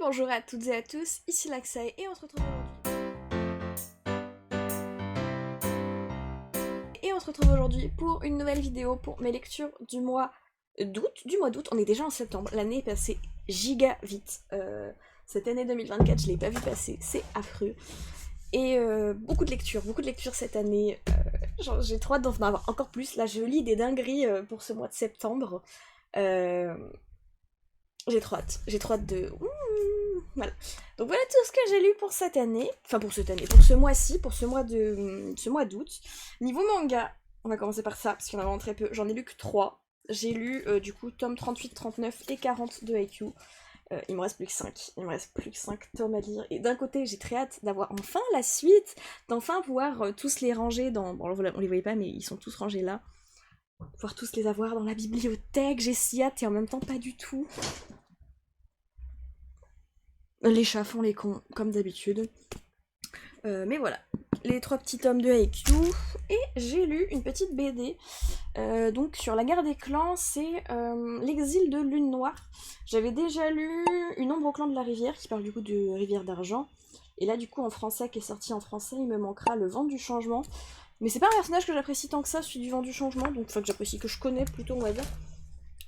bonjour à toutes et à tous, ici Laxae et on se retrouve aujourd'hui pour une nouvelle vidéo pour mes lectures du mois d'août. On est déjà en septembre, l'année est passée giga vite. Cette année 2024, je l'ai pas vu passer, c'est affreux. Et beaucoup de lectures cette année. J'ai trop hâte d'en avoir encore plus. Là, je lis des dingueries pour ce mois de septembre. Euh, j'ai trop hâte de... Voilà. Donc voilà tout ce que j'ai lu pour cette année. Enfin pour ce mois-ci, pour ce mois d'août. Niveau manga, on va commencer par ça, parce qu'il y en a vraiment très peu. J'en ai lu que 3. J'ai lu du coup tome 38, 39 et 40 de Haikyuu. Il me reste plus que 5. Il me reste plus que 5 tomes à lire. Et d'un côté, j'ai très hâte d'avoir enfin la suite, d'enfin pouvoir tous les ranger dans... Bon, on les voyait pas, mais ils sont tous rangés là. Pouvoir tous les avoir dans la bibliothèque. J'ai si hâte et en même temps pas du tout. Les chats font les cons, comme d'habitude. Mais voilà, les 3 petits tomes de Haikyuu. Et j'ai lu une petite BD donc sur la guerre des clans, c'est l'exil de Lune Noire. J'avais déjà lu Une ombre au clan de la rivière, qui parle du coup de Rivière d'Argent. Et là du coup en français, qui est sorti en français, il me manquera Le Vent du Changement. Mais c'est pas un personnage que j'apprécie tant que ça, celui du Vent du Changement, donc enfin que j'apprécie, que je connais plutôt on va dire.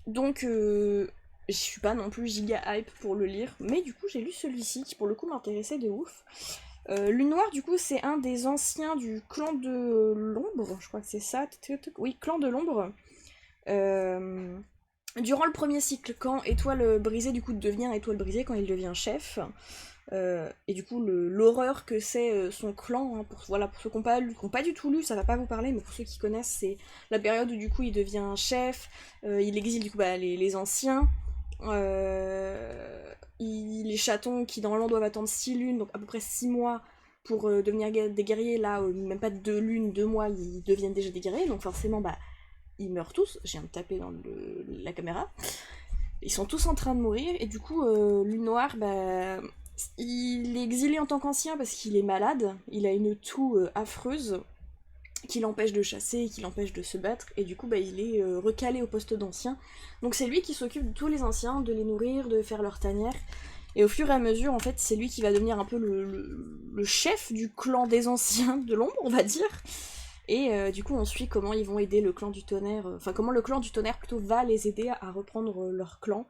Donc je suis pas non plus giga hype pour le lire, mais du coup j'ai lu celui-ci qui pour le coup m'intéressait de ouf. Lune Noire, du coup, c'est un des anciens du clan de l'ombre, je crois que c'est ça. Oui, clan de l'ombre. Durant le premier cycle, quand Étoile Brisée, du coup, devient Étoile Brisée, quand il devient chef. Et du coup, l'horreur que c'est son clan, hein, pour ceux qui n'ont pas du tout lu, ça va pas vous parler, mais pour ceux qui connaissent, c'est la période où du coup il devient chef, il exile du coup les anciens. Les chatons qui normalement doivent attendre 6 lunes, donc à peu près 6 mois pour devenir des guerriers, là même pas 2 lunes, 2 mois, ils deviennent déjà des guerriers, donc forcément ils meurent tous. Je viens de taper dans la caméra. Ils sont tous en train de mourir, et du coup Lune Noire, il est exilé en tant qu'ancien parce qu'il est malade, il a une toux affreuse qui l'empêche de chasser, qui l'empêche de se battre, et du coup il est recalé au poste d'ancien. Donc c'est lui qui s'occupe de tous les anciens, de les nourrir, de faire leur tanière, et au fur et à mesure, en fait, c'est lui qui va devenir un peu le chef du clan des anciens de l'ombre, on va dire. Et du coup on suit comment ils vont aider le clan du tonnerre, enfin comment le clan du tonnerre plutôt va les aider à reprendre leur clan.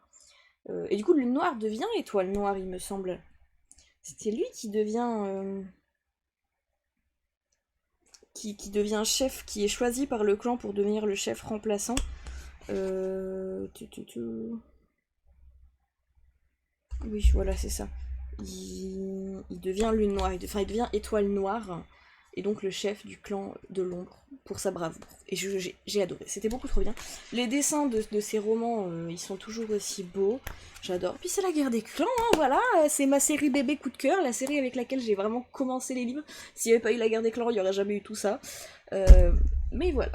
Et du coup Lune Noire devient Étoile Noire, il me semble. C'est lui qui devient... qui devient chef, qui est choisi par le clan pour devenir le chef remplaçant. Oui, voilà, c'est ça. Il devient Lune Noire, il devient Étoile Noire, et donc le chef du clan de l'ombre pour sa bravoure. Et j'ai adoré, c'était beaucoup trop bien. Les dessins de ces romans, ils sont toujours aussi beaux, j'adore. Puis c'est la guerre des clans, hein, voilà, c'est ma série bébé coup de cœur, la série avec laquelle j'ai vraiment commencé les livres. S'il n'y avait pas eu la guerre des clans, il n'y aurait jamais eu tout ça. Mais voilà.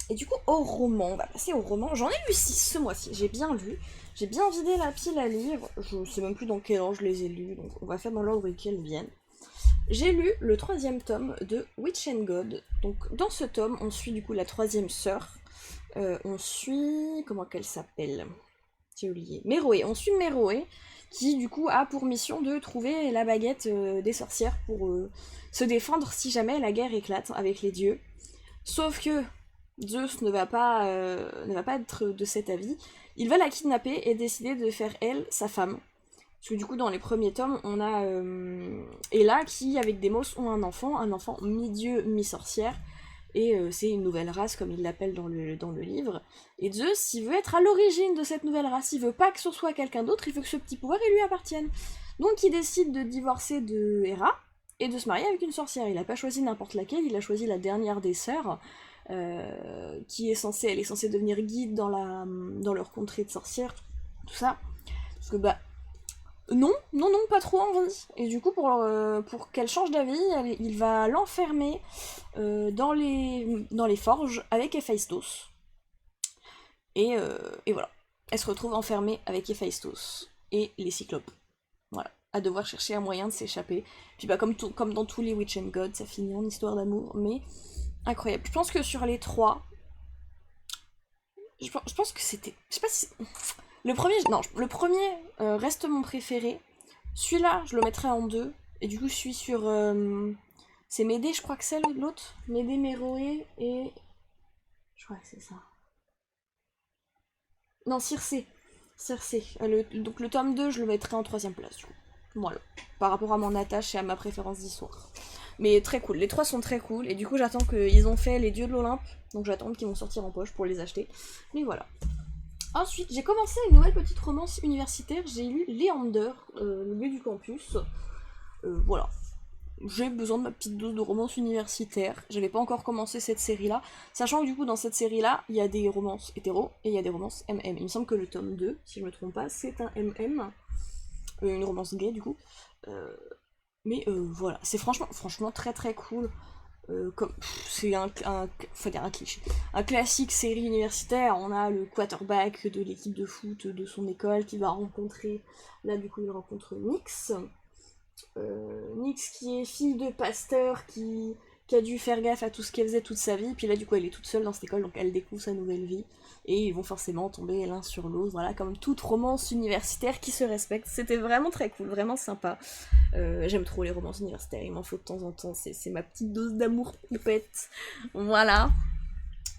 Et du coup, au roman, on va passer au roman. J'en ai lu 6 ce mois-ci, j'ai bien lu. J'ai bien vidé la pile à lire. Je sais même plus dans quel ordre je les ai lus, donc on va faire dans l'ordre auquel viennent. J'ai lu le 3e tome de Witch and God. Donc dans ce tome, on suit du coup la 3e sœur. On suit... comment qu'elle s'appelle? J'ai oublié. Meroé. On suit Meroé, qui du coup a pour mission de trouver la baguette des sorcières pour se défendre si jamais la guerre éclate avec les dieux. Sauf que Zeus ne va pas être de cet avis. Il va la kidnapper et décider de faire elle sa femme. Parce que du coup dans les premiers tomes on a Ella qui avec Deimos ont un enfant mi-dieu mi-sorcière, et c'est une nouvelle race comme il l'appelle dans le livre. Et Zeus il veut être à l'origine de cette nouvelle race, il veut pas que ce soit quelqu'un d'autre, il veut que ce petit pouvoir il lui appartienne. Donc il décide de divorcer de Hera et de se marier avec une sorcière. Il a pas choisi n'importe laquelle, il a choisi la dernière des sœurs. Elle est censée devenir guide dans leur contrée de sorcières, tout ça. Parce que non, pas trop envie. Et du coup, pour qu'elle change d'avis, il va l'enfermer dans les forges avec Héphaïstos. Et voilà. Elle se retrouve enfermée avec Héphaïstos et les Cyclopes. Voilà. À devoir chercher un moyen de s'échapper. Puis comme dans tous les Witch and God, ça finit en histoire d'amour, mais incroyable. Je pense que sur les 3, je pense que c'était... Je sais pas si... le premier reste mon préféré. Celui-là, je le mettrai en 2. Et du coup, je suis sur... c'est Médée, je crois que c'est l'autre. Médée, Méroé et... Je crois que c'est ça. Non, Circé. Circé. Donc le tome 2, je le mettrai en 3ème place, du coup. Voilà. Par rapport à mon attache et à ma préférence d'histoire. Mais très cool. Les 3 sont très cool. Et du coup, j'attends qu'ils ont fait les dieux de l'Olympe. Donc j'attends qu'ils vont sortir en poche pour les acheter. Mais voilà. Ensuite, j'ai commencé une nouvelle petite romance universitaire. J'ai lu Léander, le lieu du campus. Voilà. J'ai besoin de ma petite dose de romance universitaire. J'avais pas encore commencé cette série-là. Sachant que du coup, dans cette série-là, il y a des romances hétéro et il y a des romances MM. Il me semble que le tome 2, si je me trompe pas, c'est un MM. Une romance gay, du coup. Mais voilà, c'est franchement très très cool. C'est faut dire un cliché. Un classique série universitaire, on a le quarterback de l'équipe de foot de son école qui va rencontrer, là du coup il rencontre Nix. Nix qui est fille de pasteur qui a dû faire gaffe à tout ce qu'elle faisait toute sa vie, puis là du coup elle est toute seule dans cette école, donc elle découvre sa nouvelle vie, et ils vont forcément tomber l'un sur l'autre, voilà, comme toute romance universitaire qui se respecte. C'était vraiment très cool, vraiment sympa. J'aime trop les romances universitaires, il m'en faut de temps en temps, c'est ma petite dose d'amour poupette. Voilà.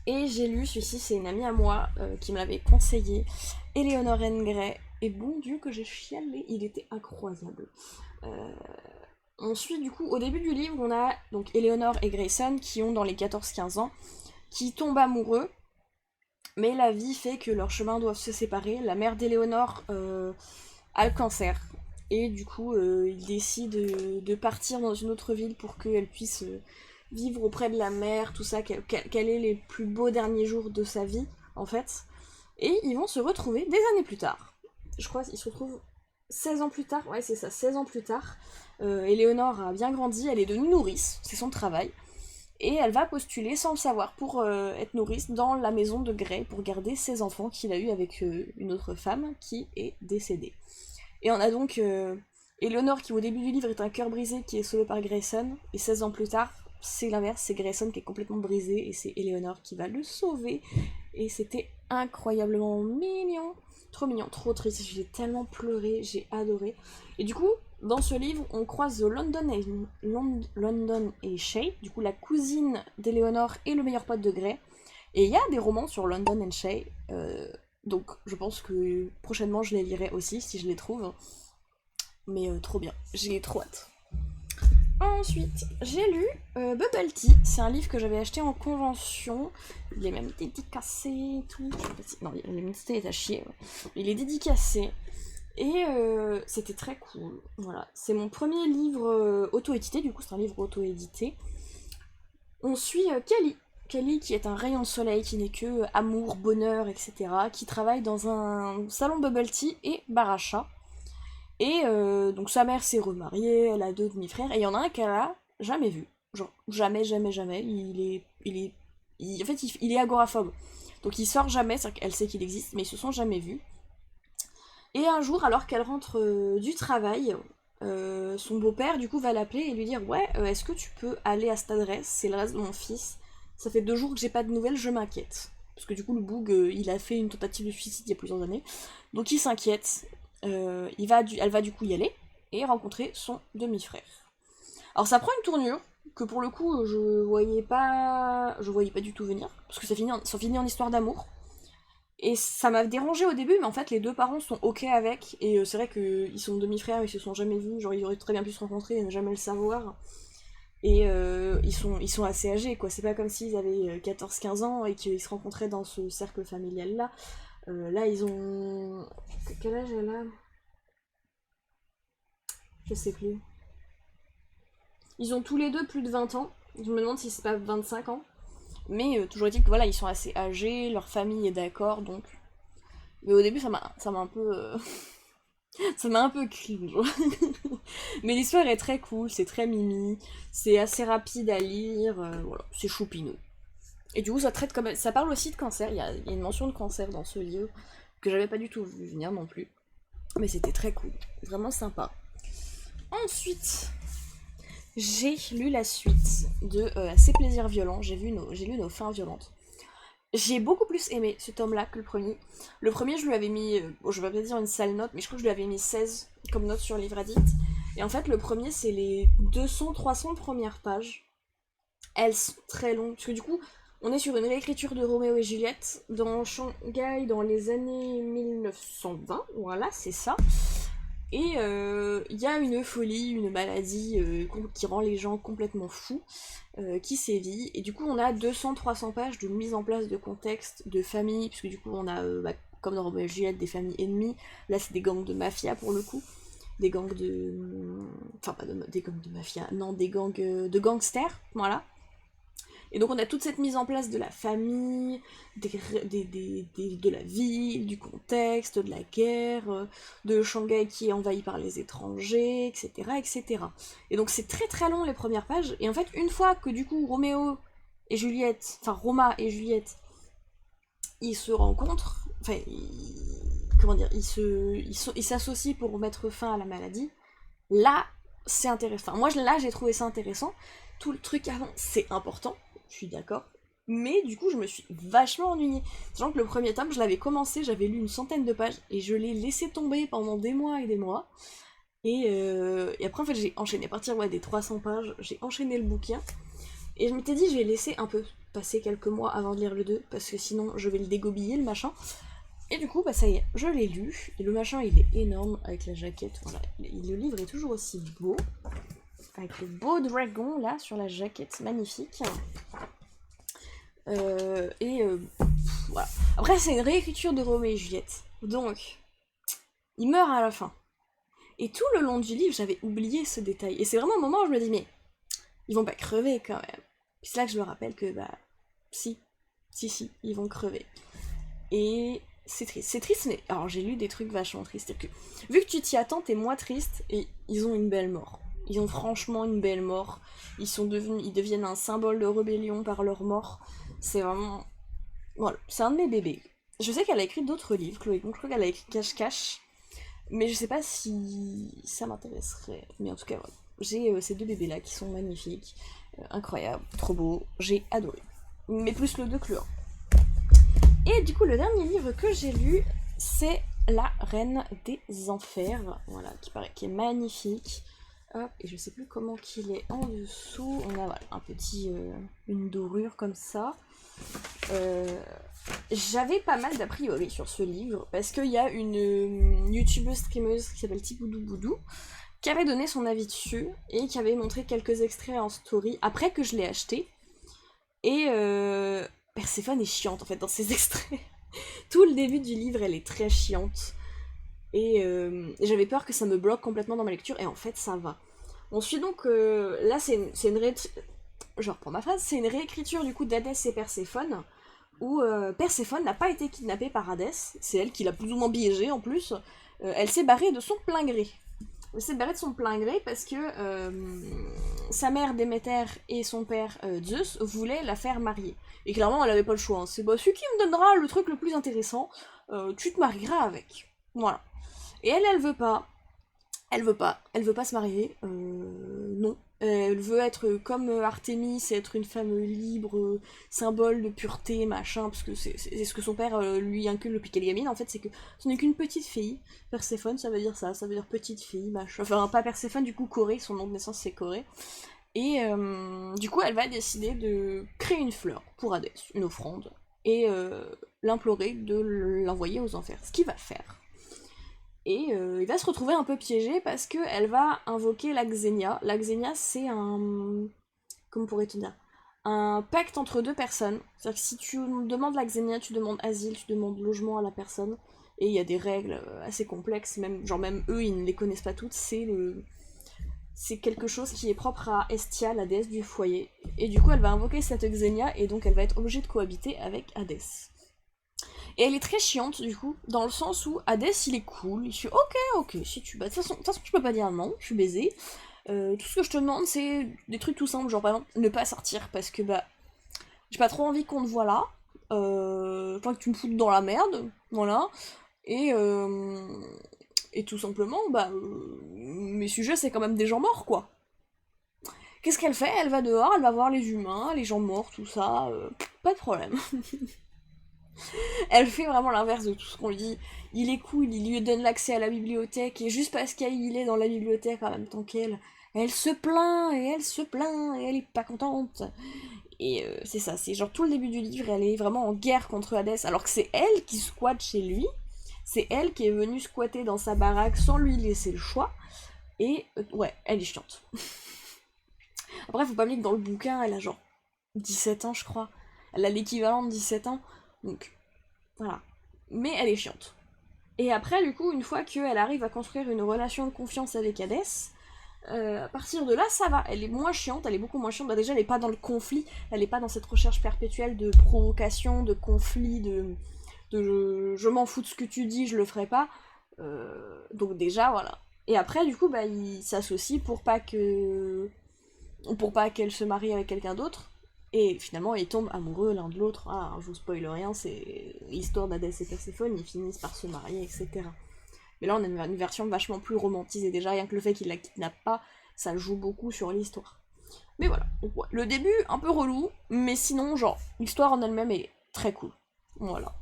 Et j'ai lu celui-ci, c'est une amie à moi qui me l'avait conseillé, Eleanor N. Gray, et bon Dieu que j'ai chialé, il était incroyable. On suit du coup, au début du livre, on a donc Eleanor et Grayson qui ont dans les 14-15 ans, qui tombent amoureux, mais la vie fait que leurs chemins doivent se séparer. La mère d'Eleanor a le cancer, et du coup, ils décident de partir dans une autre ville pour qu'elle puisse vivre auprès de la mère, tout ça, qu'elle ait les plus beaux derniers jours de sa vie, en fait. Et ils vont se retrouver des années plus tard. Je crois qu'ils se retrouvent 16 ans plus tard, ouais c'est ça, 16 ans plus tard. Eleanor a bien grandi, elle est devenue nourrice, c'est son travail. Et elle va postuler sans le savoir pour être nourrice dans la maison de Gray pour garder ses enfants qu'il a eu avec une autre femme qui est décédée. Et on a donc Eleanor qui au début du livre est un cœur brisé qui est sauvé par Grayson, et 16 ans plus tard, c'est l'inverse, c'est Grayson qui est complètement brisé et c'est Eleanor qui va le sauver. Et c'était incroyablement mignon, trop mignon, trop triste, j'ai tellement pleuré, j'ai adoré. Et du coup, dans ce livre, on croise London et Shay, du coup la cousine d'Eleanor et le meilleur pote de Gray. Et il y a des romans sur London et Shay, donc je pense que prochainement je les lirai aussi si je les trouve. Mais trop bien, j'ai trop hâte. Ensuite, j'ai lu Bubble Tea. C'est un livre que j'avais acheté en convention. Il est même dédicacé et tout. Non, l'édité est à chier. Ouais. Il est dédicacé. Et c'était très cool. Voilà. C'est mon premier livre auto-édité. Du coup, c'est un livre auto-édité. On suit Kelly. Kelly qui est un rayon de soleil, qui n'est que amour, bonheur, etc. Qui travaille dans un salon Bubble Tea et bar à chat. Et donc sa mère s'est remariée, elle a 2 demi-frères, et il y en a un qu'elle a jamais vu. Genre, jamais. En fait, il est agoraphobe. Donc il sort jamais, c'est-à-dire qu'elle sait qu'il existe, mais ils se sont jamais vus. Et un jour, alors qu'elle rentre du travail, son beau-père, du coup, va l'appeler et lui dire « Ouais, est-ce que tu peux aller à cette adresse? C'est l'adresse de mon fils. Ça fait 2 jours que j'ai pas de nouvelles, je m'inquiète. » Parce que du coup, le boug, il a fait une tentative de suicide il y a plusieurs années. Donc il s'inquiète. Elle va du coup y aller et rencontrer son demi-frère. Alors ça prend une tournure que pour le coup je voyais pas du tout venir, parce que ça finit en histoire d'amour. Et ça m'a dérangé au début, mais en fait les 2 parents sont ok avec, et c'est vrai qu'ils sont demi-frères, ils se sont jamais vus, genre ils auraient très bien pu se rencontrer et ne jamais le savoir. Et ils sont assez âgés, quoi. C'est pas comme s'ils avaient 14-15 ans et qu'ils se rencontraient dans ce cercle familial-là. Là, ils ont... Quel âge elle a? Je sais plus. Ils ont tous les deux plus de 20 ans. Je me demande si c'est pas 25 ans. Mais toujours est-il que voilà, ils sont assez âgés, leur famille est d'accord, donc... Mais au début, ça m'a un peu... ça m'a un peu cringe. Mais l'histoire est très cool, c'est très mimi, c'est assez rapide à lire, voilà, c'est choupinou. Et du coup, ça parle aussi de cancer, il y a une mention de cancer dans ce livre, que j'avais pas du tout vu venir non plus. Mais c'était très cool, vraiment sympa. Ensuite, j'ai lu la suite de Ces plaisirs violents, j'ai lu Nos fins violentes. J'ai beaucoup plus aimé ce tome-là que le premier. Le premier, je lui avais mis, bon, je vais pas dire une sale note, mais je crois que je lui avais mis 16 comme note sur Livre Addict. Et en fait, le premier, c'est les 200-300 premières pages. Elles sont très longues, parce que du coup, on est sur une réécriture de Roméo et Juliette dans Shanghai dans les années 1920, voilà, c'est ça. Et il y a une folie, une maladie qui rend les gens complètement fous, qui sévit. Et du coup, on a 200-300 pages de mise en place de contexte, de famille, puisque du coup, on a, comme dans Roméo et Juliette, des familles ennemies. Là, c'est des gangs de mafia pour le coup. Des gangs de. Enfin, pas des gangs de mafia, non, des gangs de gangsters, voilà. Et donc on a toute cette mise en place de la famille, de la ville, du contexte, de la guerre, de Shanghai qui est envahi par les étrangers, etc. etc. Et donc c'est très très long les premières pages, et en fait une fois que du coup Roméo et Juliette, enfin Roma et Juliette, ils se rencontrent, enfin comment dire, ils s'associent pour mettre fin à la maladie, là c'est intéressant. Enfin, moi là j'ai trouvé ça intéressant, tout le truc avant c'est important, je suis d'accord. Mais du coup, je me suis vachement ennuyée. Sachant que le premier tome, je l'avais commencé, j'avais lu une centaine de pages et je l'ai laissé tomber pendant des mois et des mois. Et après, en fait, j'ai enchaîné. À partir des 300 pages, j'ai enchaîné le bouquin. Et je m'étais dit, je vais laisser un peu passer quelques mois avant de lire le 2, parce que sinon, je vais le dégobiller, le machin. Et du coup, bah ça y est, je l'ai lu. Et le machin, il est énorme avec la jaquette. Voilà. Le livre est toujours aussi beau. Avec le beau dragon, là, sur la jaquette. Magnifique. Voilà. Après, c'est une réécriture de Roméo et Juliette. Donc, il meurt à la fin. Et tout le long du livre, j'avais oublié ce détail. Et c'est vraiment un moment où je me dis, mais ils vont pas crever quand même. Puis c'est là que je me rappelle que, si, ils vont crever. Et c'est triste. C'est triste, mais alors j'ai lu des trucs vachement tristes. C'est-à-dire que, vu que tu t'y attends, t'es moins triste, et ils ont une belle mort. Ils ont franchement une belle mort. Ils deviennent un symbole de rébellion par leur mort. C'est vraiment. Voilà, c'est un de mes bébés. Je sais qu'elle a écrit d'autres livres, Chloé, donc je crois qu'elle a écrit Cache-Cache, mais je sais pas si ça m'intéresserait. Mais en tout cas, voilà. J'ai ces deux bébés-là qui sont magnifiques, incroyables, trop beaux, j'ai adoré. Mais plus le 2 que le 1. Et du coup, le dernier livre que j'ai lu, c'est La Reine des Enfers, voilà, qui est magnifique. Hop, et je sais plus comment qu'il est en dessous. On a voilà, un petit, une dorure comme ça. J'avais pas mal d'a priori sur ce livre parce qu'il y a une youtubeuse streameuse qui s'appelle Tiboudou Boudou qui avait donné son avis dessus et qui avait montré quelques extraits en story après que je l'ai acheté. Et Perséphone est chiante en fait dans ces extraits. Tout le début du livre, elle est très chiante. Et j'avais peur que ça me bloque complètement dans ma lecture, et en fait ça va. On suit donc, là c'est une je reprends ma phrase, c'est une réécriture du coup d'Hadès et Perséphone, où Perséphone n'a pas été kidnappée par Hadès, c'est elle qui l'a plus ou moins piégée en plus, elle s'est barrée de son plein gré. Elle s'est barrée de son plein gré parce que sa mère Déméter et son père Zeus voulaient la faire marier. Et clairement elle avait pas le choix, hein. C'est bah, celui qui me donnera le truc le plus intéressant, tu te marieras avec. Voilà. Et elle veut pas. Elle veut pas se marier. Non. Elle veut être comme Artémis, être une femme libre, symbole de pureté, machin, parce que c'est ce que son père lui inculque depuis qu'elle est gamine. En fait, c'est que ce n'est qu'une petite fille. Perséphone, ça veut dire ça veut dire petite fille, machin. Enfin, pas Perséphone, du coup, Corée, son nom de naissance c'est Corée. Et du coup, elle va décider de créer une fleur pour Hadès, une offrande, et l'implorer de l'envoyer aux enfers. Ce qu'il va faire. Et il va se retrouver un peu piégé parce qu'elle va invoquer la Xenia. La Xenia, c'est un. Comment pourrait-on dire? Un pacte entre deux personnes. C'est-à-dire que si tu demandes la Xenia, tu demandes asile, tu demandes logement à la personne. Et il y a des règles assez complexes, même eux, ils ne les connaissent pas toutes. C'est quelque chose qui est propre à Hestia, la déesse du foyer. Et du coup, elle va invoquer cette Xenia, et donc elle va être obligée de cohabiter avec Hadès. Et elle est très chiante du coup, dans le sens où Hadès il est cool, il fait ok, si tu. Bah, de toute façon, je peux pas dire non, je suis baisée. Tout ce que je te demande, c'est des trucs tout simples, genre par exemple, ne pas sortir parce que j'ai pas trop envie qu'on te voit là. Pas que tu me foutes dans la merde, voilà. Et, et tout simplement, mes sujets c'est quand même des gens morts quoi. Qu'est-ce qu'elle fait? Elle va dehors, elle va voir les humains, les gens morts, tout ça, pas de problème. Elle fait vraiment l'inverse de tout ce qu'on lui dit. Il est cool, il lui donne l'accès à la bibliothèque, et juste parce qu'il est dans la bibliothèque en même temps qu'elle, elle se plaint, et elle se plaint, et elle est pas contente. Et c'est ça, c'est genre tout le début du livre, elle est vraiment en guerre contre Hadès, alors que c'est elle qui squatte chez lui, c'est elle qui est venue squatter dans sa baraque sans lui laisser le choix, et ouais, elle est chiante. Après, faut pas oublier que dans le bouquin, elle a genre 17 ans, je crois. Elle a l'équivalent de 17 ans, donc voilà. Mais elle est chiante. Et après, du coup, une fois qu'elle arrive à construire une relation de confiance avec Hadès, à partir de là, ça va. Elle est moins chiante, elle est beaucoup moins chiante. Bah, déjà, elle est pas dans le conflit, elle est pas dans cette recherche perpétuelle de provocation, de conflit, de je m'en fous de ce que tu dis, je le ferai pas. Donc déjà, voilà. Et après, du coup, bah, ils s'associent pour pas qu'elle se marie avec quelqu'un d'autre. Et finalement, ils tombent amoureux l'un de l'autre. Ah, je vous spoil rien, c'est l'histoire d'Hadès et Perséphone, ils finissent par se marier, etc. Mais là, on a une version vachement plus romantisée. Déjà, rien que le fait qu'il la kidnappe pas, ça joue beaucoup sur l'histoire. Mais voilà. Donc, ouais. Le début, un peu relou, mais sinon, genre, l'histoire en elle-même est très cool. Voilà.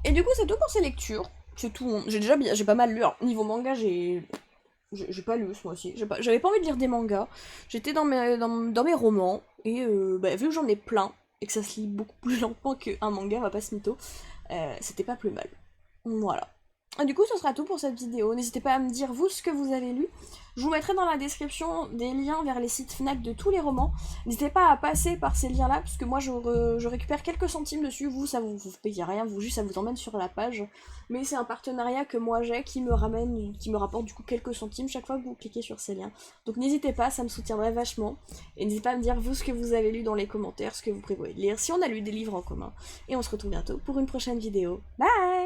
Et du coup, c'est tout pour ces lectures. C'est tout. J'ai pas mal lu. Alors, niveau manga, j'ai pas lu ce mois-ci. J'avais pas envie de lire des mangas. J'étais dans mes romans. Et bah, vu que j'en ai plein, et que ça se lit beaucoup plus lentement qu'un manga, on va pas se mytho, c'était pas plus mal. Voilà. Et du coup, ce sera tout pour cette vidéo. N'hésitez pas à me dire, vous, ce que vous avez lu. Je vous mettrai dans la description des liens vers les sites Fnac de tous les romans. N'hésitez pas à passer par ces liens-là, parce que moi, je récupère quelques centimes dessus. Vous, ça vous payez rien, juste ça vous emmène sur la page. Mais c'est un partenariat que moi j'ai qui me rapporte du coup quelques centimes chaque fois que vous cliquez sur ces liens. Donc n'hésitez pas, ça me soutiendrait vachement. Et n'hésitez pas à me dire, vous, ce que vous avez lu dans les commentaires, ce que vous prévoyez de lire, si on a lu des livres en commun. Et on se retrouve bientôt pour une prochaine vidéo. Bye!